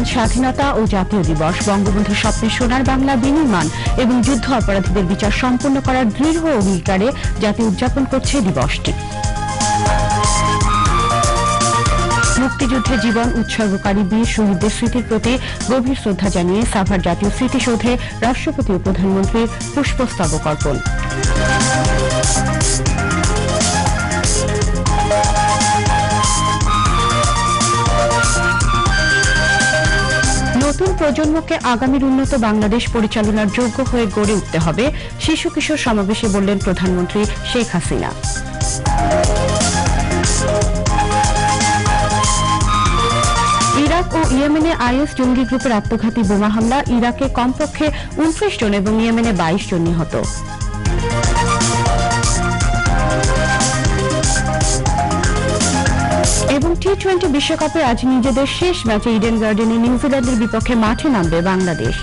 মহান স্বাধীনতা ও জাতীয় দিবস, বঙ্গবন্ধুর স্বপ্নের সোনার বাংলা বিনির্মাণ এবং যুদ্ধ অপরাধীদের বিচার সম্পন্ন করার দৃঢ় অঙ্গীকারে জাতি উদযাপন করছে দিবসটি। মুক্তিযুদ্ধে জীবন উৎসর্গকারী বীর শহীদদের স্মৃতির প্রতি গভীর শ্রদ্ধা জানিয়ে সাভার জাতীয় স্মৃতিসৌধে রাষ্ট্রপতি ও প্রধানমন্ত্রীর পুষ্পস্তবক অর্পণ। নতুন প্রজন্মকে আগামীর উন্নত বাংলাদেশ পরিচালনার যোগ্য হয়ে গড়ে উঠতে হবে, শিশু কিশোর সমাবেশে বললেন প্রধানমন্ত্রী শেখ হাসিনা। ইরাক ও ইয়েমেনে আইএস জঙ্গি গ্রুপের আত্মঘাতী বোমা হামলা, ইরাকে কমপক্ষে 29 জন এবং ইয়েমেনে 22 জন নিহত। এবং টি-20 বিশ্বকাপে আজ নিজেদের শেষ ম্যাচে ইডেন গার্ডেনে নিউজিল্যান্ডের বিপক্ষে মাঠে নামবে বাংলাদেশ।